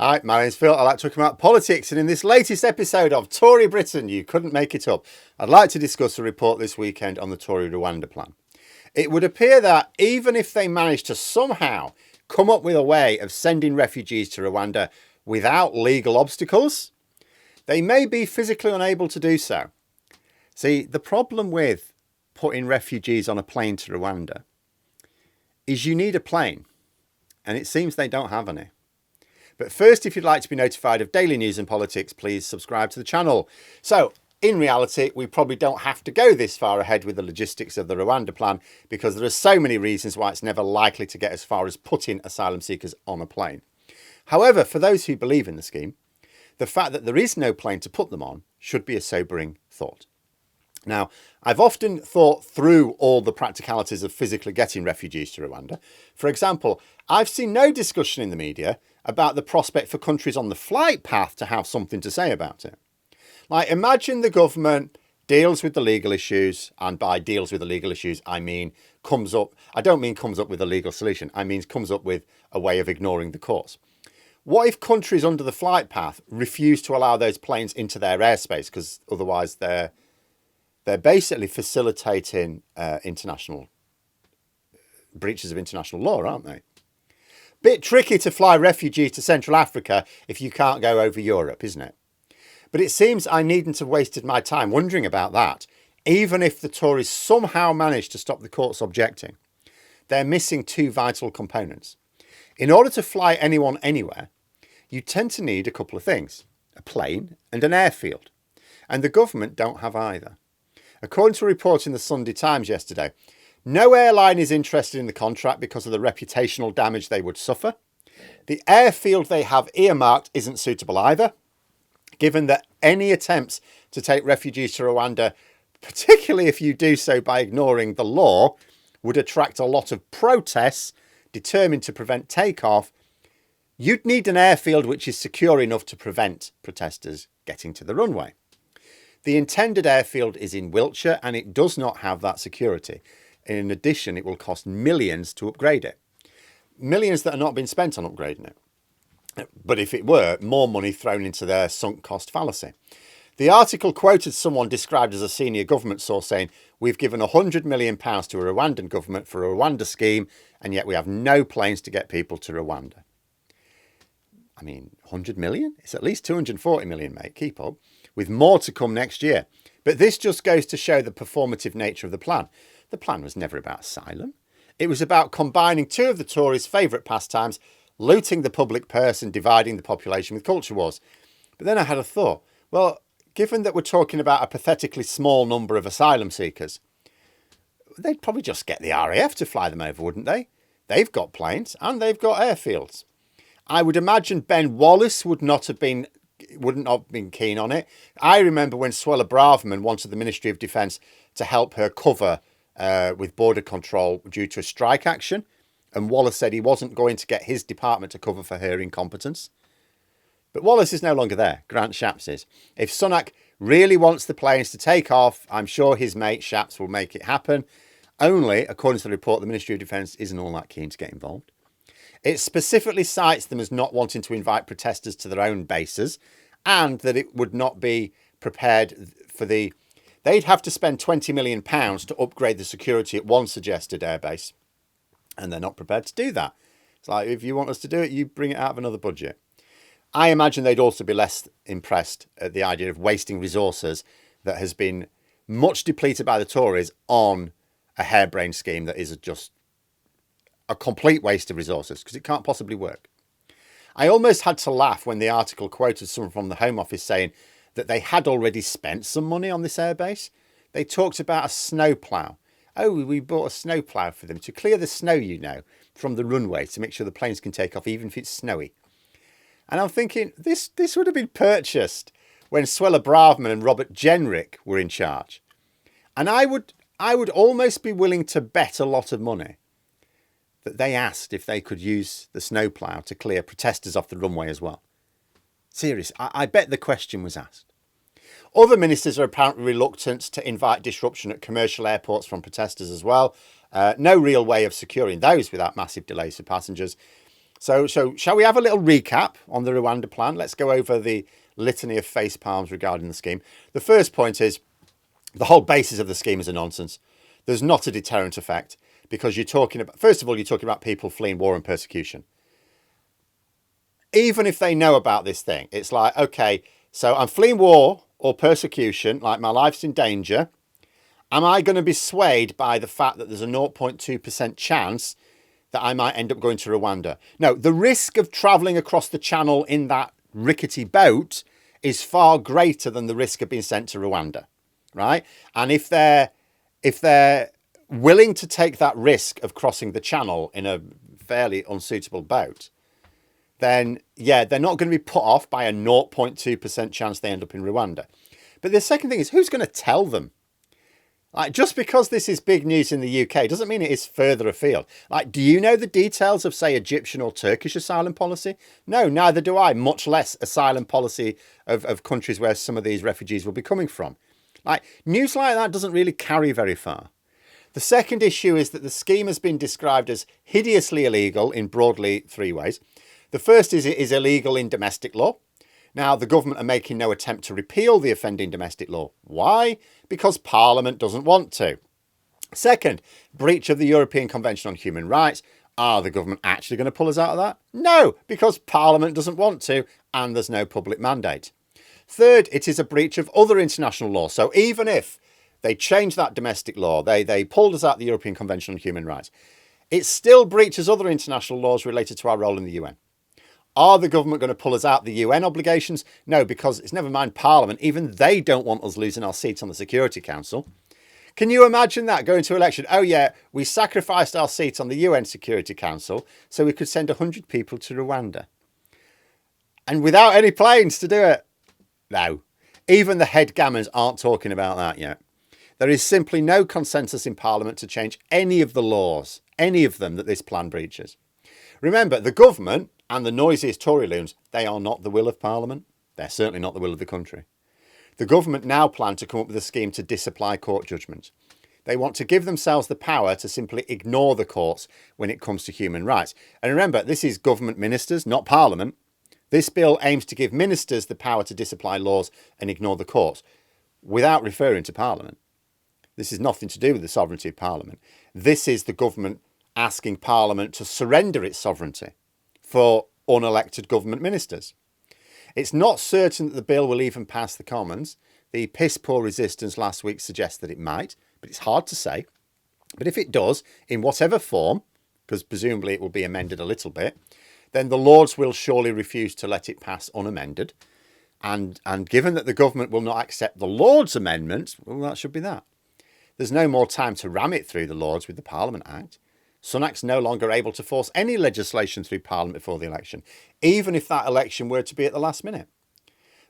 Hi, my name's Phil. I like talking about politics, and in this latest episode of Tory Britain, you couldn't make it up, I'd like to discuss a report this weekend on the Tory Rwanda plan. It would appear that even if they manage to somehow come up with a way of sending refugees to Rwanda without legal obstacles, they may be physically unable to do so. See, the problem with putting refugees on a plane to Rwanda is you need a plane, and it seems they don't have any. But first, if you'd like to be notified of daily news and politics, please subscribe to the channel. So, in reality, we probably don't have to go this far ahead with the logistics of the Rwanda plan because there are so many reasons why it's never likely to get as far as putting asylum seekers on a plane. However, for those who believe in the scheme, the fact that there is no plane to put them on should be a sobering thought. Now, I've often thought through all the practicalities of physically getting refugees to Rwanda. For example, I've seen no discussion in the media about the prospect for countries on the flight path to have something to say about it. Like, imagine the government deals with the legal issues, and by deals with the legal issues, I mean I don't mean comes up with a legal solution, I mean comes up with a way of ignoring the courts. What if countries under the flight path refuse to allow those planes into their airspace because otherwise they're basically facilitating international breaches of international law, aren't they? Bit tricky to fly refugees to Central Africa if you can't go over Europe, isn't it? But it seems I needn't have wasted my time wondering about that, even if the Tories somehow managed to stop the courts objecting. They're missing two vital components. In order to fly anyone anywhere, you tend to need a couple of things: a plane and an airfield. And the government don't have either. According to a report in the Sunday Times yesterday, no airline is interested in the contract because of the reputational damage they would suffer. The airfield they have earmarked isn't suitable either, given that any attempts to take refugees to Rwanda, particularly if you do so by ignoring the law, would attract a lot of protests determined to prevent takeoff. You'd need an airfield which is secure enough to prevent protesters getting to the runway. The intended airfield is in Wiltshire and it does not have that security. In addition, it will cost millions to upgrade it. Millions that are not being spent on upgrading it. But if it were, more money thrown into their sunk cost fallacy. The article quoted someone described as a senior government source saying, "We've given £100 million to a Rwandan government for a Rwanda scheme, and yet we have no planes to get people to Rwanda." I mean, 100 million? It's at least 240 million, mate. Keep up. With more to come next year. But this just goes to show the performative nature of the plan. The plan was never about asylum. It was about combining two of the Tories' favourite pastimes, looting the public purse and dividing the population with culture wars. But then I had a thought. Well, given that we're talking about a pathetically small number of asylum seekers, they'd probably just get the RAF to fly them over, wouldn't they? They've got planes and they've got airfields. I would imagine Ben Wallace wouldn't have been keen on it. I remember when Suella Braverman wanted the Ministry of Defence to help her cover with border control due to a strike action, and Wallace said he wasn't going to get his department to cover for her incompetence. But Wallace is no longer there. Grant Shapps is. If Sunak really wants the planes to take off, I'm sure his mate Shapps will make it happen. Only, according to the report, the Ministry of Defence isn't all that keen to get involved. It specifically cites them as not wanting to invite protesters to their own bases, and that it would not be prepared for they'd have to spend £20 million to upgrade the security at one suggested airbase. And they're not prepared to do that. It's like, if you want us to do it, you bring it out of another budget. I imagine they'd also be less impressed at the idea of wasting resources that has been much depleted by the Tories on a harebrained scheme that is just a complete waste of resources because it can't possibly work. I almost had to laugh when the article quoted someone from the Home Office saying that they had already spent some money on this airbase. They talked about a snowplow. Oh, we bought a snowplow for them to clear the snow, from the runway to make sure the planes can take off even if it's snowy. And I'm thinking, this would have been purchased when Suella Braverman and Robert Jenrick were in charge. And I would almost be willing to bet a lot of money that they asked if they could use the snowplow to clear protesters off the runway as well. Serious, I bet the question was asked. Other ministers are apparently reluctant to invite disruption at commercial airports from protesters as well. No real way of securing those without massive delays for passengers. So shall we have a little recap on the Rwanda plan? Let's go over the litany of face palms regarding the scheme. The first point is the whole basis of the scheme is a nonsense. There's not a deterrent effect because you're talking about, first of all, you're talking about people fleeing war and persecution. Even if they know about this thing, it's like, okay, so I'm fleeing war or persecution, like my life's in danger. Am I going to be swayed by the fact that there's a 0.2% chance that I might end up going to Rwanda? No, the risk of travelling across the channel in that rickety boat is far greater than the risk of being sent to Rwanda, right? And if they're willing to take that risk of crossing the channel in a fairly unsuitable boat, then yeah, they're not going to be put off by a 0.2% chance they end up in Rwanda. But the second thing is, who's going to tell them? Like, just because this is big news in the UK doesn't mean it is further afield. Like, do you know the details of, say, Egyptian or Turkish asylum policy? No, neither do I, much less asylum policy of countries where some of these refugees will be coming from. Like, news like that doesn't really carry very far. The second issue is that the scheme has been described as hideously illegal in broadly three ways. The first is it is illegal in domestic law. Now, the government are making no attempt to repeal the offending domestic law. Why? Because Parliament doesn't want to. Second, breach of the European Convention on Human Rights. Are the government actually going to pull us out of that? No, because Parliament doesn't want to, and there's no public mandate. Third, it is a breach of other international law. So even if they change that domestic law, they pulled us out of the European Convention on Human Rights, it still breaches other international laws related to our role in the UN. Are the government going to pull us out the UN obligations? No, because it's never mind Parliament. Even they don't want us losing our seats on the Security Council. Can you imagine that going to election? Oh yeah, we sacrificed our seat on the UN Security Council so we could send 100 people to Rwanda. And without any planes to do it. No, even the headgammons aren't talking about that yet. There is simply no consensus in Parliament to change any of the laws, any of them that this plan breaches. Remember, the government and the noisiest Tory loons, they are not the will of Parliament. They're certainly not the will of the country. The government now plan to come up with a scheme to disapply court judgments. They want to give themselves the power to simply ignore the courts when it comes to human rights. And remember, this is government ministers, not Parliament. This bill aims to give ministers the power to disapply laws and ignore the courts without referring to Parliament. This is nothing to do with the sovereignty of Parliament. This is the government asking Parliament to surrender its sovereignty for unelected government ministers. It's not certain that the bill will even pass the Commons. The piss-poor resistance last week suggests that it might, but it's hard to say. But if it does, in whatever form, because presumably it will be amended a little bit, then the Lords will surely refuse to let it pass unamended. And given that the government will not accept the Lords' amendments, well, that should be that. There's no more time to ram it through the Lords with the Parliament Act. Sunak's no longer able to force any legislation through Parliament before the election, even if that election were to be at the last minute.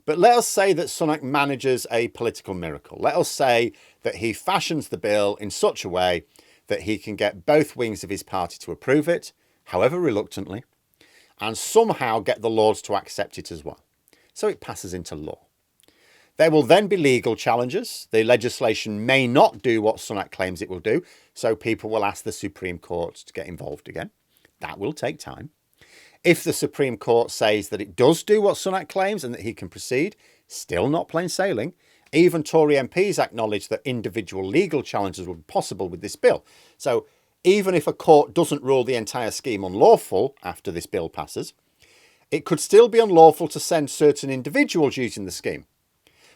But let us say that Sunak manages a political miracle. Let us say that he fashions the bill in such a way that he can get both wings of his party to approve it, however reluctantly, and somehow get the Lords to accept it as well. So it passes into law. There will then be legal challenges. The legislation may not do what Sunak claims it will do, so people will ask the Supreme Court to get involved again. That will take time. If the Supreme Court says that it does do what Sunak claims and that he can proceed, still not plain sailing. Even Tory MPs acknowledge that individual legal challenges will be possible with this bill. So even if a court doesn't rule the entire scheme unlawful after this bill passes, it could still be unlawful to send certain individuals using the scheme.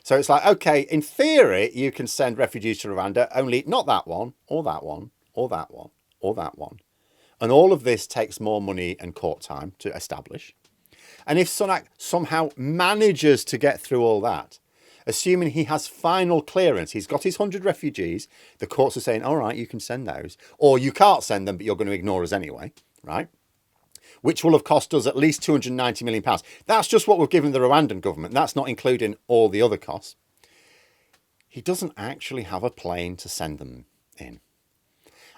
So it's like, okay, in theory, you can send refugees to Rwanda, only not that one, or that one, or that one, or that one. And all of this takes more money and court time to establish. And if Sunak somehow manages to get through all that, assuming he has final clearance, he's got his 100 refugees, the courts are saying, all right, you can send those. Or you can't send them, but you're going to ignore us anyway, right? Which will have cost us at least £290 million. That's just what we've given the Rwandan government. That's not including all the other costs. He doesn't actually have a plane to send them in.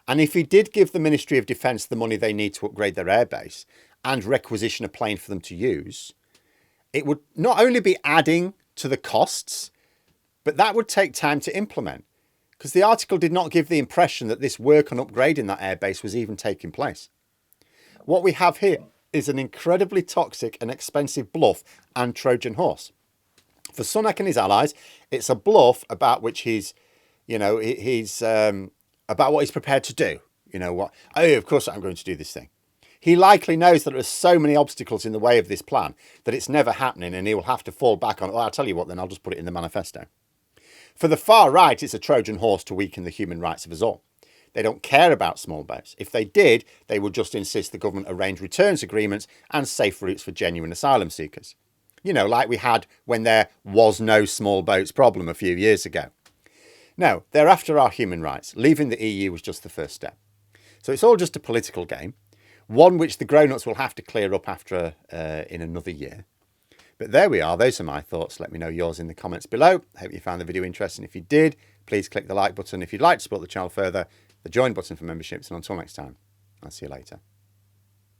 And if he did give the Ministry of Defence the money they need to upgrade their airbase and requisition a plane for them to use, it would not only be adding to the costs, but that would take time to implement. Because the article did not give the impression that this work on upgrading that airbase was even taking place. What we have here is an incredibly toxic and expensive bluff and Trojan horse. For Sunak and his allies, it's a bluff about which he's about what he's prepared to do. You know what? Oh, of course I'm going to do this thing. He likely knows that there are so many obstacles in the way of this plan that it's never happening, and he will have to fall back on it. Well, I'll tell you what, then I'll just put it in the manifesto. For the far right, it's a Trojan horse to weaken the human rights of us all. They don't care about small boats. If they did, they would just insist the government arrange returns agreements and safe routes for genuine asylum seekers. You know, like we had when there was no small boats problem a few years ago. No, they're after our human rights. Leaving the EU was just the first step. So it's all just a political game, one which the grown-ups will have to clear up after in another year. But there we are. Those are my thoughts. Let me know yours in the comments below. Hope you found the video interesting. If you did, please click the like button. If you'd like to support the channel further, the join button for memberships. And until next time, I'll see you later.